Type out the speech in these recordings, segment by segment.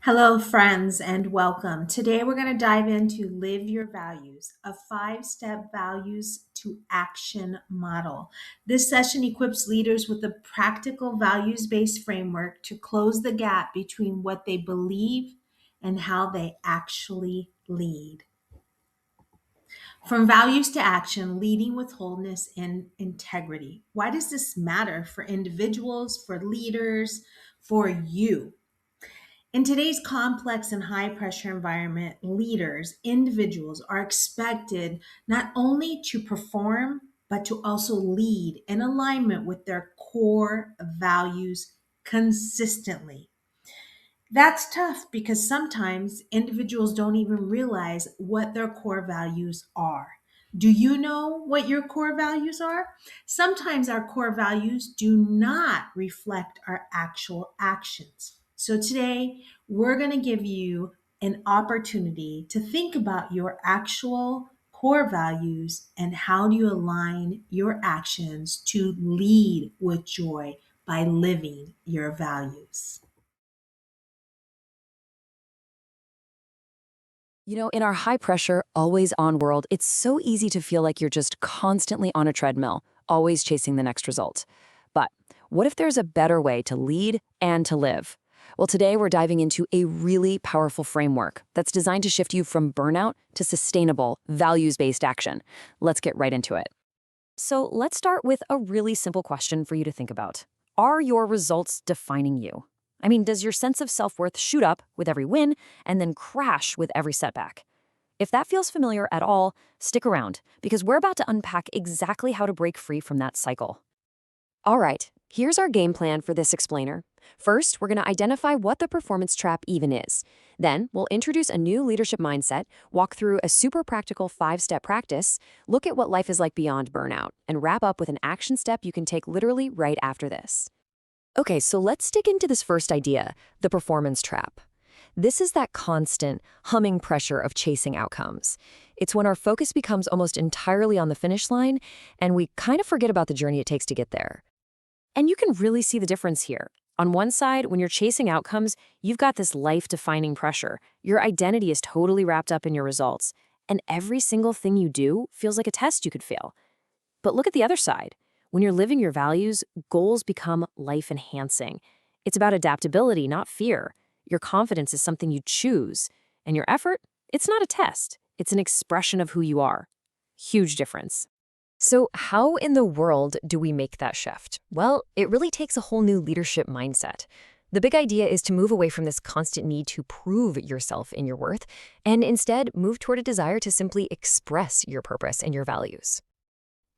Hello, friends, and welcome. Today, we're going to dive into Live Your Values, a 5 step values to action model. This session equips leaders with a practical values based framework to close the gap between what they believe and how they actually lead. From values to action, leading with wholeness and integrity. Why does this matter for individuals, for leaders, for you? In today's complex and high pressure environment, leaders, individuals are expected not only to perform, but to also lead in alignment with their core values consistently. That's tough because sometimes individuals don't even realize what their core values are. Do you know what your core values are? Sometimes our core values do not reflect our actual actions. So today, we're going to give you an opportunity to think about your actual core values and how do you align your actions to lead with joy by living your values. In our high pressure, always on world, it's so easy to feel like you're just constantly on a treadmill, always chasing the next result. But what if there's a better way to lead and to live? Well, today we're diving into a really powerful framework that's designed to shift you from burnout to sustainable, values-based action. Let's get right into it. So let's start with a really simple question for you to think about. Are your results defining you? I mean, does your sense of self-worth shoot up with every win and then crash with every setback? If that feels familiar at all, stick around, because we're about to unpack exactly how to break free from that cycle. All right, here's our game plan for this explainer. First, we're going to identify what the performance trap even is. Then, we'll introduce a new leadership mindset, walk through a super practical 5 step practice, look at what life is like beyond burnout, and wrap up with an action step you can take literally right after this. Okay, so let's dig into this first idea, the performance trap. This is that constant, humming pressure of chasing outcomes. It's when our focus becomes almost entirely on the finish line, and we kind of forget about the journey it takes to get there. And you can really see the difference here. On one side, when you're chasing outcomes, you've got this life-defining pressure. Your identity is totally wrapped up in your results, and every single thing you do feels like a test you could fail. But look at the other side. When you're living your values, goals become life-enhancing. It's about adaptability, not fear. Your confidence is something you choose. And your effort, it's not a test. It's an expression of who you are. Huge difference. So how in the world do we make that shift? Well, it really takes a whole new leadership mindset. The big idea is to move away from this constant need to prove yourself in your worth, and instead move toward a desire to simply express your purpose and your values.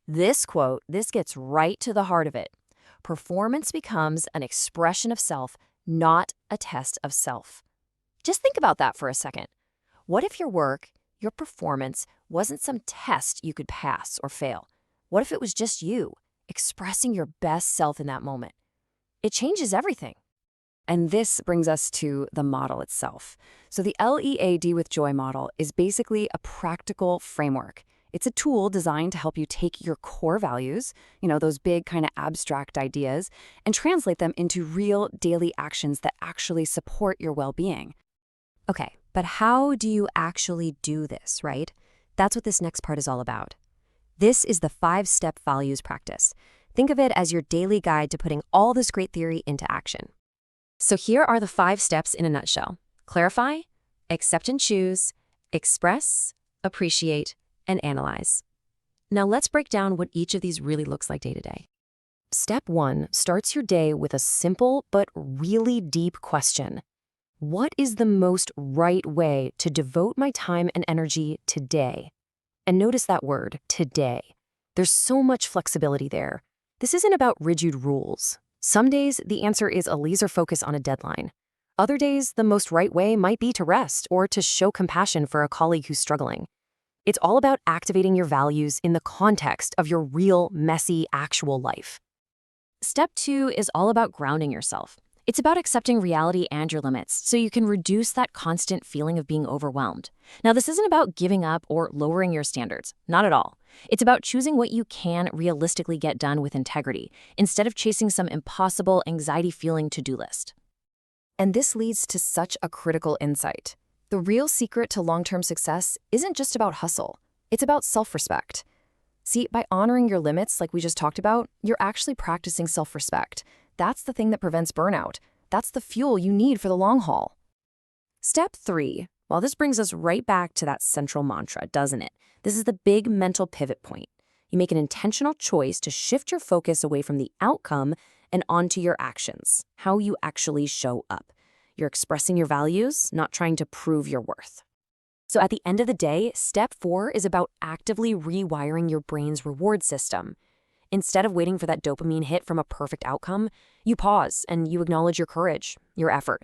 This quote, this gets right to the heart of it. Performance becomes an expression of self, not a test of self. Just think about that for a second. What if your work, your performance, wasn't some test you could pass or fail? What if it was just you, expressing your best self in that moment? It changes everything. And this brings us to the model itself. So the L.E.A.D with Joy model is basically a practical framework. It's a tool designed to help you take your core values, those big kind of abstract ideas, and translate them into real daily actions that actually support your well-being. Okay, but how do you actually do this, right? That's what this next part is all about. This is the 5 step values practice. Think of it as your daily guide to putting all this great theory into action. So here are the 5 steps in a nutshell. Clarify, accept and choose, express, appreciate, and analyze. Now let's break down what each of these really looks like day to day. Step 1 starts your day with a simple but really deep question. What is the most right way to devote my time and energy today? And notice that word, today. There's so much flexibility there. This isn't about rigid rules. Some days, the answer is a laser focus on a deadline. Other days, the most right way might be to rest or to show compassion for a colleague who's struggling. It's all about activating your values in the context of your real, messy, actual life. Step 2 is all about grounding yourself. It's about accepting reality and your limits so you can reduce that constant feeling of being overwhelmed. Now, this isn't about giving up or lowering your standards, not at all. It's about choosing what you can realistically get done with integrity instead of chasing some impossible, anxiety-fueling to-do list. And this leads to such a critical insight. The real secret to long-term success isn't just about hustle. It's about self-respect. See, by honoring your limits, like we just talked about, you're actually practicing self-respect. That's the thing that prevents burnout. That's the fuel you need for the long haul. Step 3. Well, this brings us right back to that central mantra, doesn't it? This is the big mental pivot point. You make an intentional choice to shift your focus away from the outcome and onto your actions, how you actually show up. You're expressing your values, not trying to prove your worth. So at the end of the day, step 4 is about actively rewiring your brain's reward system. Instead of waiting for that dopamine hit from a perfect outcome, you pause and you acknowledge your courage, your effort.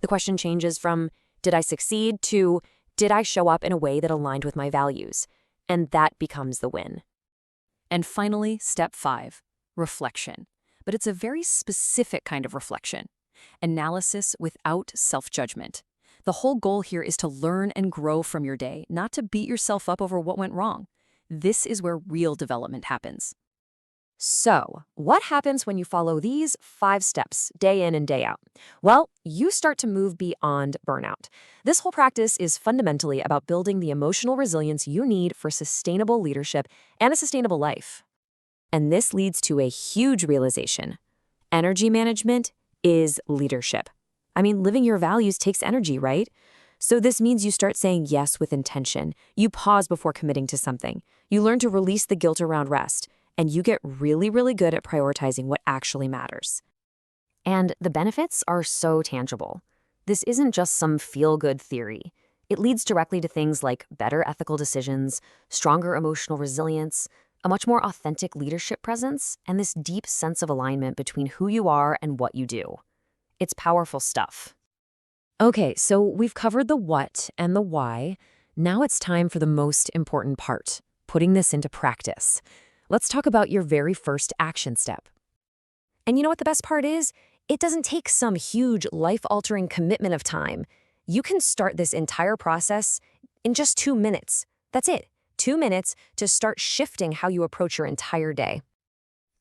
The question changes from, did I succeed, to, did I show up in a way that aligned with my values? And that becomes the win. And finally, step 5, reflection. But it's a very specific kind of reflection. Analysis without self-judgment. The whole goal here is to learn and grow from your day, not to beat yourself up over what went wrong. This is where real development happens. So, what happens when you follow these 5 steps day in and day out? Well, you start to move beyond burnout. This whole practice is fundamentally about building the emotional resilience you need for sustainable leadership and a sustainable life. And this leads to a huge realization. Energy management is leadership. I mean, living your values takes energy, right? So this means you start saying yes with intention. You pause before committing to something. You learn to release the guilt around rest. And you get really, really good at prioritizing what actually matters. And the benefits are so tangible. This isn't just some feel-good theory. It leads directly to things like better ethical decisions, stronger emotional resilience, a much more authentic leadership presence, and this deep sense of alignment between who you are and what you do. It's powerful stuff. Okay, so we've covered the what and the why. Now it's time for the most important part, putting this into practice. Let's talk about your very first action step. And you know what the best part is? It doesn't take some huge life-altering commitment of time. You can start this entire process in just 2 minutes. That's it, 2 minutes to start shifting how you approach your entire day.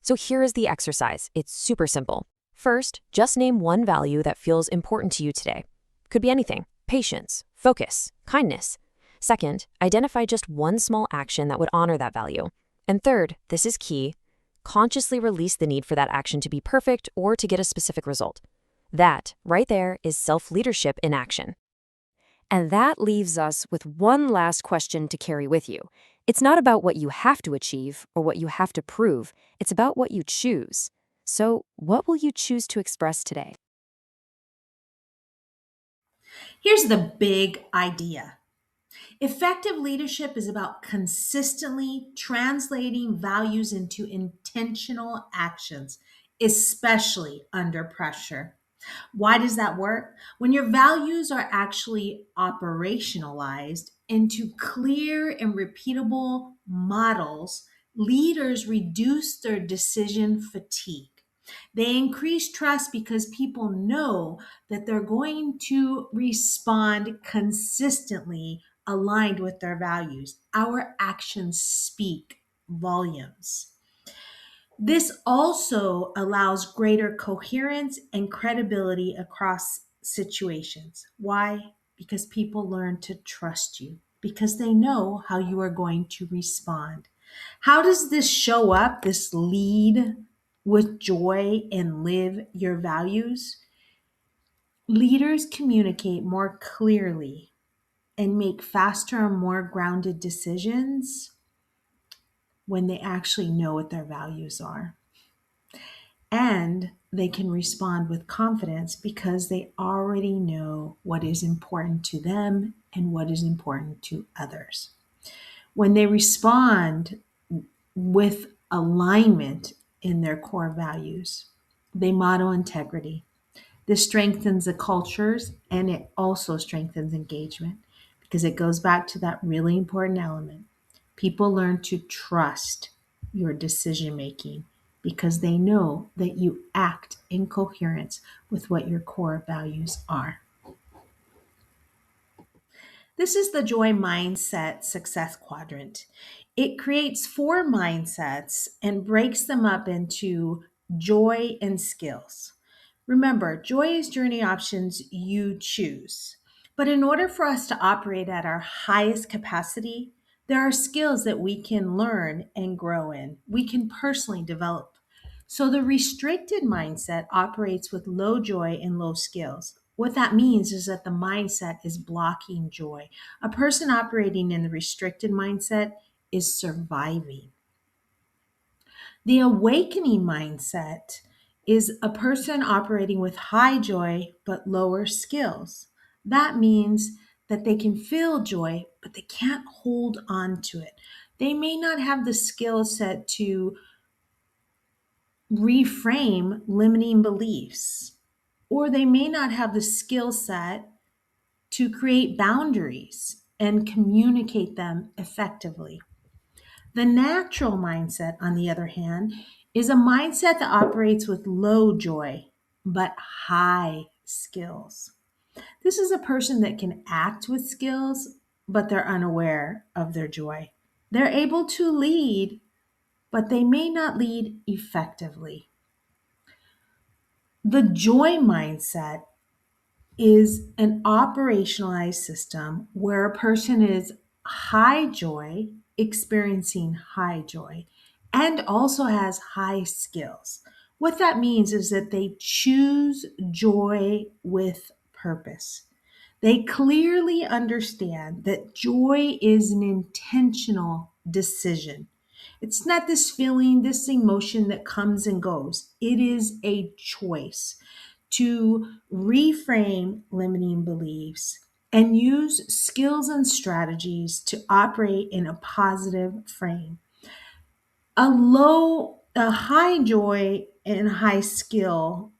So here is the exercise. It's super simple. First, just name one value that feels important to you today. Could be anything: patience, focus, kindness. Second, identify just one small action that would honor that value. And third, this is key, consciously release the need for that action to be perfect or to get a specific result. That, right there, is self-leadership in action. And that leaves us with one last question to carry with you. It's not about what you have to achieve or what you have to prove. It's about what you choose. So, what will you choose to express today? Here's the big idea. Effective leadership is about consistently translating values into intentional actions, especially under pressure. Why does that work? When your values are actually operationalized into clear and repeatable models, leaders reduce their decision fatigue. They increase trust because people know that they're going to respond consistently aligned with their values. Our actions speak volumes. This also allows greater coherence and credibility across situations. Why? Because people learn to trust you, because they know how you are going to respond. How does this show up, this lead with joy and live your values? Leaders communicate more clearly and make faster and more grounded decisions when they actually know what their values are. And they can respond with confidence because they already know what is important to them and what is important to others. When they respond with alignment in their core values, they model integrity. This strengthens the cultures and it also strengthens engagement because it goes back to that really important element. People learn to trust your decision making because they know that you act in coherence with what your core values are. This is the Joy Mindset Success Quadrant. It creates 4 mindsets and breaks them up into joy and skills. Remember, joy is journey options you choose. But in order for us to operate at our highest capacity, there are skills that we can learn and grow in. We can personally develop. So the restricted mindset operates with low joy and low skills. What that means is that the mindset is blocking joy. A person operating in the restricted mindset is surviving. The awakening mindset is a person operating with high joy but lower skills. That means that they can feel joy, but they can't hold on to it. They may not have the skill set to reframe limiting beliefs, or they may not have the skill set to create boundaries and communicate them effectively. The natural mindset, on the other hand, is a mindset that operates with low joy but high skills. This is a person that can act with skills, but they're unaware of their joy. They're able to lead, but they may not lead effectively. The joy mindset is an operationalized system where a person is high joy, experiencing high joy, and also has high skills. What that means is that they choose joy with purpose. They clearly understand that joy is an intentional decision. It's not this feeling, this emotion that comes and goes. It is a choice to reframe limiting beliefs and use skills and strategies to operate in a positive frame. A high joy and high skill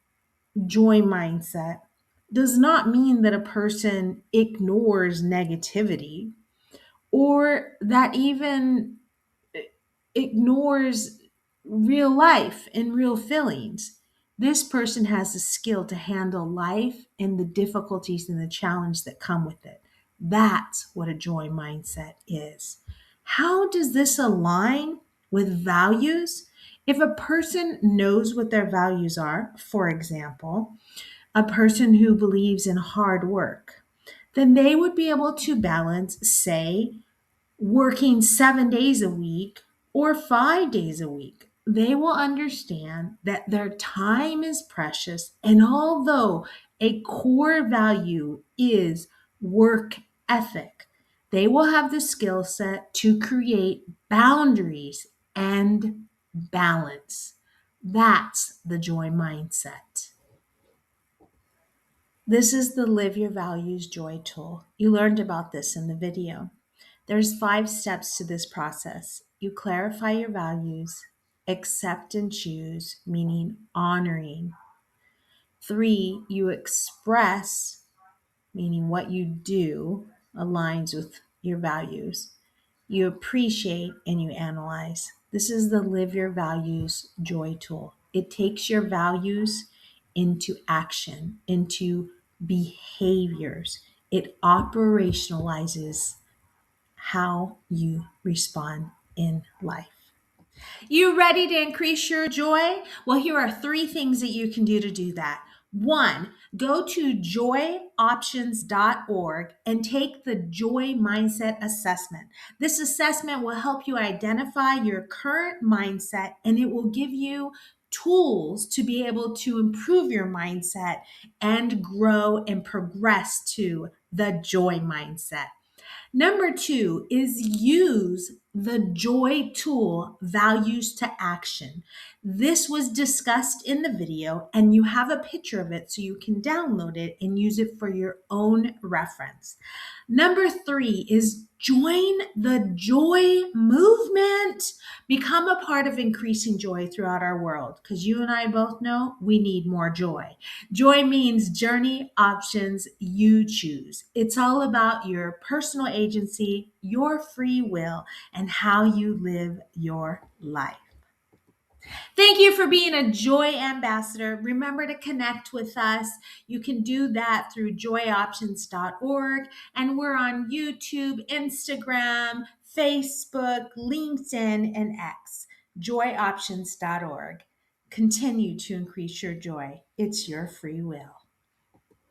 joy mindset does not mean that a person ignores negativity or that even ignores real life and real feelings. This person has the skill to handle life and the difficulties and the challenge that come with it. That's what a joy mindset is. How does this align with values? If a person knows what their values are, for example, a person who believes in hard work, then they would be able to balance, say, working 7 days a week or 5 days a week. They will understand that their time is precious. And although a core value is work ethic, they will have the skill set to create boundaries and balance. That's the joy mindset. This is the Live Your Values Joy tool. You learned about this in the video. There's 5 steps to this process. You clarify your values, accept and choose, meaning honoring. 3, you express, meaning what you do aligns with your values. You appreciate and you analyze. This is the Live Your Values Joy tool. It takes your values into action, into behaviors. It operationalizes how you respond in life. You ready to increase your joy? Well, here are 3 things that you can do to do that. 1, go to joyoptions.org and take the Joy Mindset Assessment. This assessment will help you identify your current mindset and it will give you tools to be able to improve your mindset and grow and progress to the joy mindset. Number 2 is use the joy tool values to action. This was discussed in the video and you have a picture of it so you can download it and use it for your own reference. Number 3 is join the joy movement. Become a part of increasing joy throughout our world because you and I both know we need more joy. Joy means journey options you choose. It's all about your personal agency, your free will, and how you live your life. Thank you for being a joy ambassador. Remember to connect with us. You can do that through joyoptions.org. And we're on YouTube, Instagram, Facebook, LinkedIn, and X. Joyoptions.org. continue to increase your joy. It's your free will.